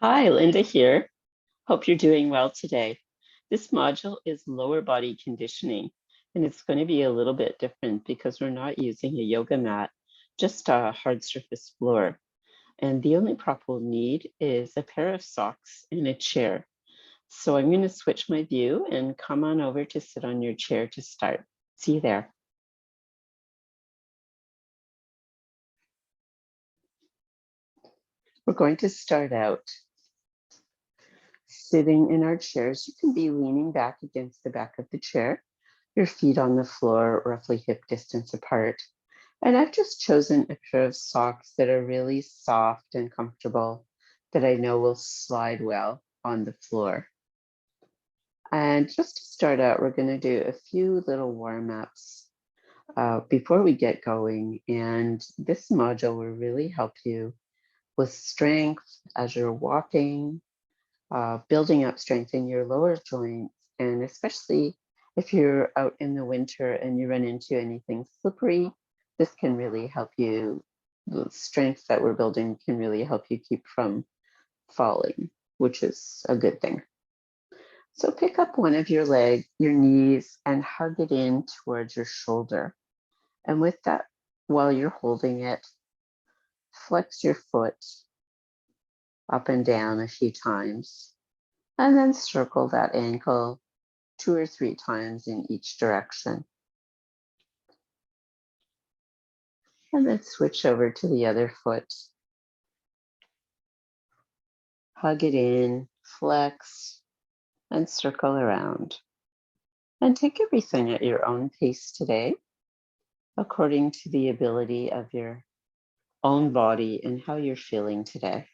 Hi, Linda here. Hope you're doing well today. This module is lower body conditioning, and it's going to be a little bit different because we're not using a yoga mat, just a hard surface floor. And the only prop we'll need is a pair of socks and a chair. So I'm going to switch my view and come on over to sit on your chair to start. See you there. We're going to start out sitting in our chairs. You can be leaning back against the back of the chair, your feet on the floor, roughly hip distance apart. And I've just chosen a pair of socks that are really soft and comfortable that I know will slide well on the floor. And just to start out, we're going to do a few little warm-ups before we get going. And this module will really help you with strength as you're walking, building up strength in your lower joints, and especially if you're out in the winter and you run into anything slippery, this can really help you. The strength that we're building can really help you keep from falling, which is a good thing. So pick up one of your legs, your knees, and hug it in towards your shoulder. And with that, while you're holding it, flex your foot up and down a few times, and then circle that ankle 2 or 3 times in each direction. And then switch over to the other foot. Hug it in, flex, and circle around. And take everything at your own pace today, according to the ability of your own body and how you're feeling today.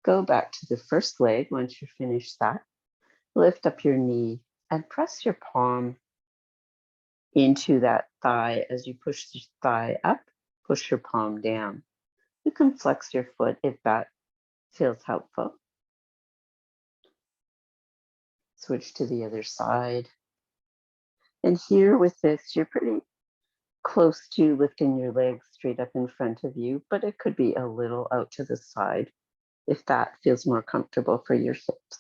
Go back to the first leg once you finish that. Lift up your knee and press your palm into that thigh. As you push the thigh up, push your palm down. You can flex your foot if that feels helpful. Switch to the other side. And here with this, you're pretty close to lifting your legs straight up in front of you, but it could be a little out to the side if that feels more comfortable for your hips.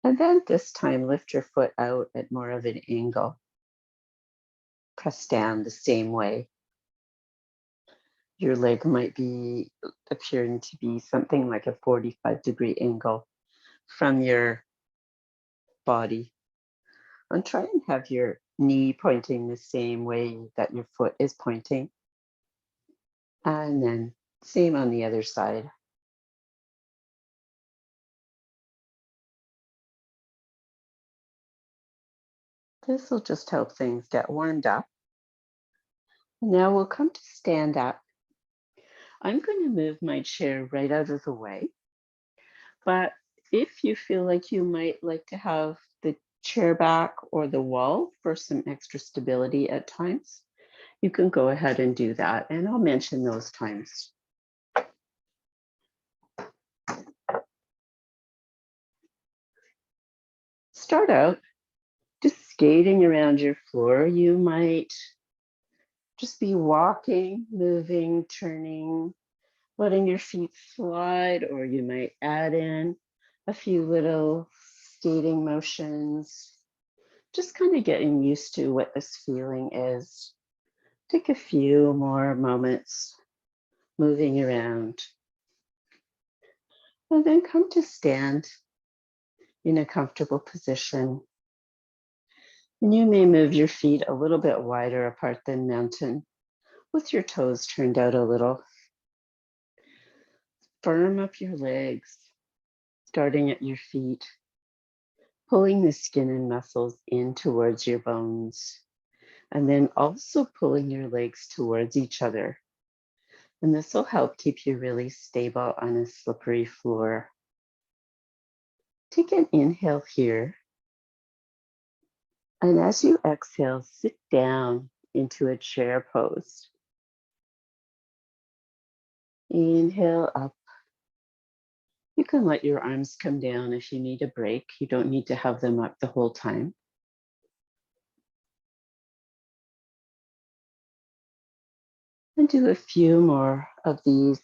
And then this time, lift your foot out at more of an angle. Press down the same way. Your leg might be appearing to be something like a 45-degree angle from your body. And try and have your knee pointing the same way that your foot is pointing. And then same on the other side. This will just help things get warmed up. Now we'll come to stand up. I'm going to move my chair right out of the way. But if you feel like you might like to have the chair back or the wall for some extra stability at times, you can go ahead and do that. And I'll mention those times. Start out just skating around your floor. You might just be walking, moving, turning, letting your feet slide, or you might add in a few little skating motions, just kind of getting used to what this feeling is. Take a few more moments moving around. And then come to stand in a comfortable position. And you may move your feet a little bit wider apart than mountain, with your toes turned out a little. Firm up your legs, starting at your feet, pulling the skin and muscles in towards your bones, and then also pulling your legs towards each other. And this will help keep you really stable on a slippery floor. Take an inhale here. And as you exhale, sit down into a chair pose. Inhale up. You can let your arms come down if you need a break. You don't need to have them up the whole time. And do a few more of these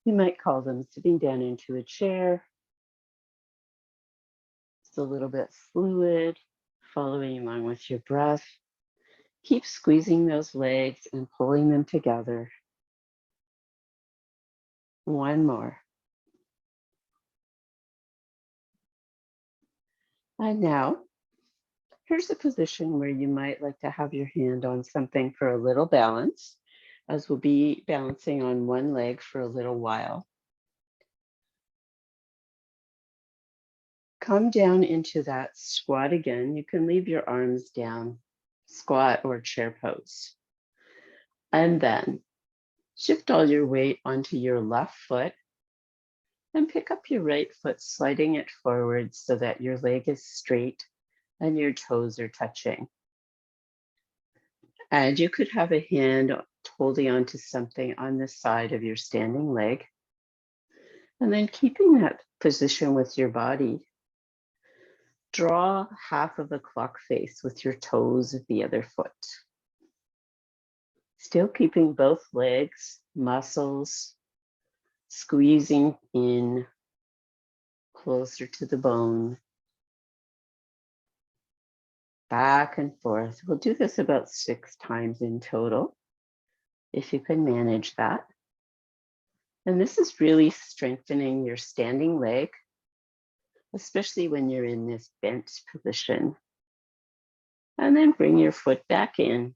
You might call them sitting down into a chair. It's a little bit fluid, following along with your breath. Keep squeezing those legs and pulling them together. One more. And now, here's a position where you might like to have your hand on something for a little balance, as we'll be balancing on one leg for a little while. Come down into that squat again. You can leave your arms down, squat or chair pose. And then shift all your weight onto your left foot and pick up your right foot, sliding it forward so that your leg is straight and your toes are touching. And you could have a hand holding onto something on the side of your standing leg. And then keeping that position with your body, draw half of a clock face with your toes of the other foot. Still keeping both legs, muscles, squeezing in closer to the bone. Back and forth. We'll do this about 6 times in total, if you can manage that. And this is really strengthening your standing leg, especially when you're in this bent position. And then bring your foot back in.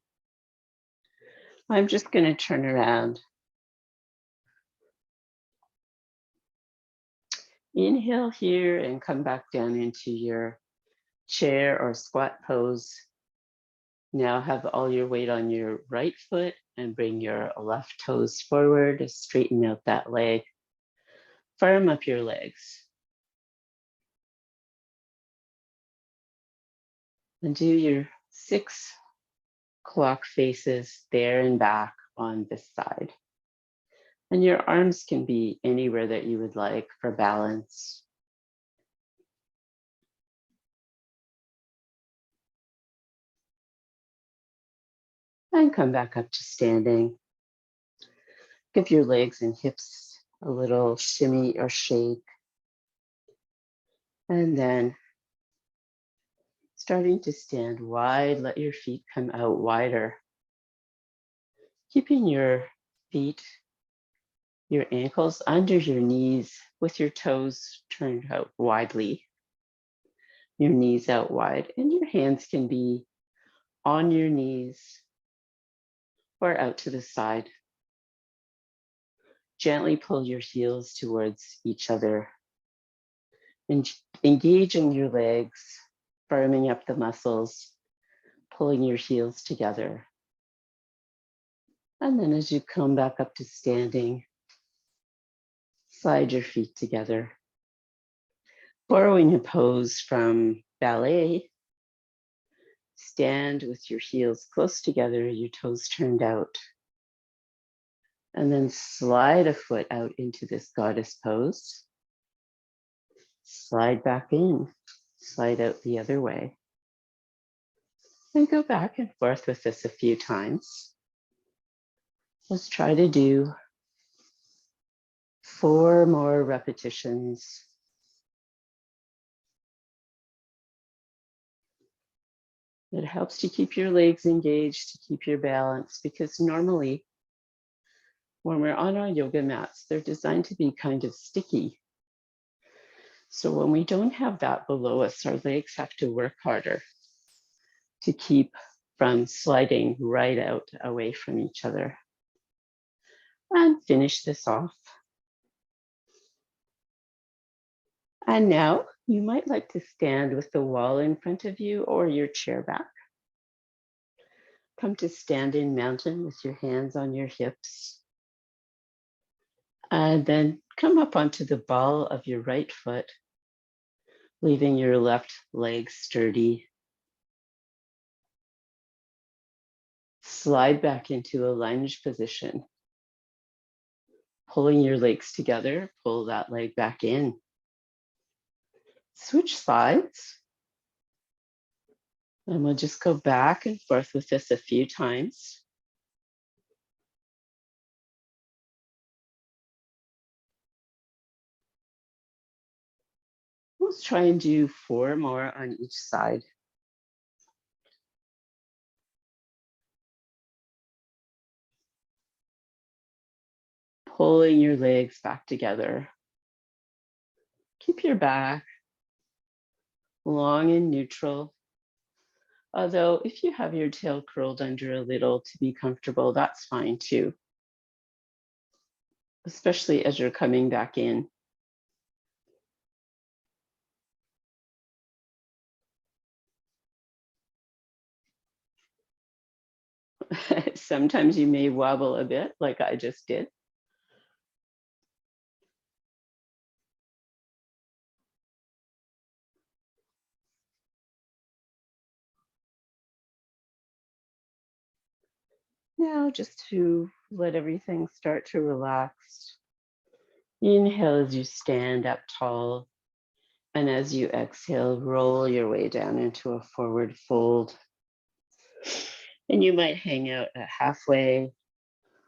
I'm just going to turn around. Inhale here and come back down into your chair or squat pose. Now have all your weight on your right foot and bring your left toes forward, straighten out that leg. Firm up your legs. And do your 6 clock faces there and back on this side. And your arms can be anywhere that you would like for balance. And come back up to standing. Give your legs and hips a little shimmy or shake. And then starting to stand wide, let your feet come out wider. Keeping your feet, your ankles under your knees with your toes turned out widely. Your knees out wide, and your hands can be on your knees or out to the side. Gently pull your heels towards each other. And engaging your legs, firming up the muscles, pulling your heels together. And then as you come back up to standing, slide your feet together. Borrowing a pose from ballet, stand with your heels close together, your toes turned out. And then slide a foot out into this goddess pose. Slide back in, slide out the other way. And go back and forth with this a few times. Let's try to do 4 more repetitions. It helps to keep your legs engaged, to keep your balance, because normally when we're on our yoga mats, they're designed to be kind of sticky. So when we don't have that below us, our legs have to work harder to keep from sliding right out away from each other. And finish this off. And now you might like to stand with the wall in front of you or your chair back. Come to standing mountain with your hands on your hips. And then come up onto the ball of your right foot, leaving your left leg sturdy. Slide back into a lunge position. Pulling your legs together, pull that leg back in. Switch sides. And we'll just go back and forth with this a few times. Let's try and do 4 more on each side. Pulling your legs back together. Keep your back long and neutral. Although if you have your tail curled under a little to be comfortable, that's fine too, especially as you're coming back in. Sometimes you may wobble a bit like I just did. Now just to let everything start to relax. Inhale as you stand up tall. And as you exhale, roll your way down into a forward fold. And you might hang out at halfway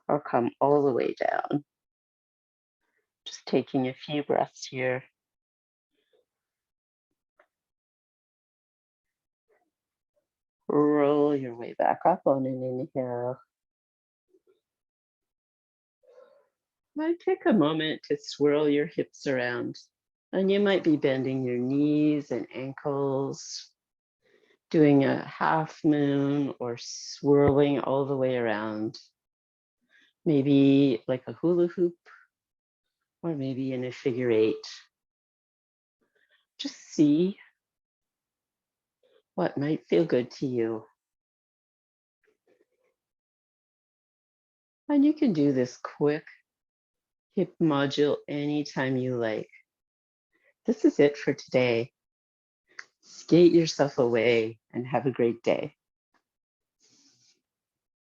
or come all the way down. Just taking a few breaths here. Roll your way back up on an inhale. Might take a moment to swirl your hips around. And you might be bending your knees and ankles, doing a half moon or swirling all the way around. Maybe like a hula hoop, or maybe in a figure 8. Just see what might feel good to you. And you can do this quick hip module anytime you like. This is it for today. Skate yourself away and have a great day.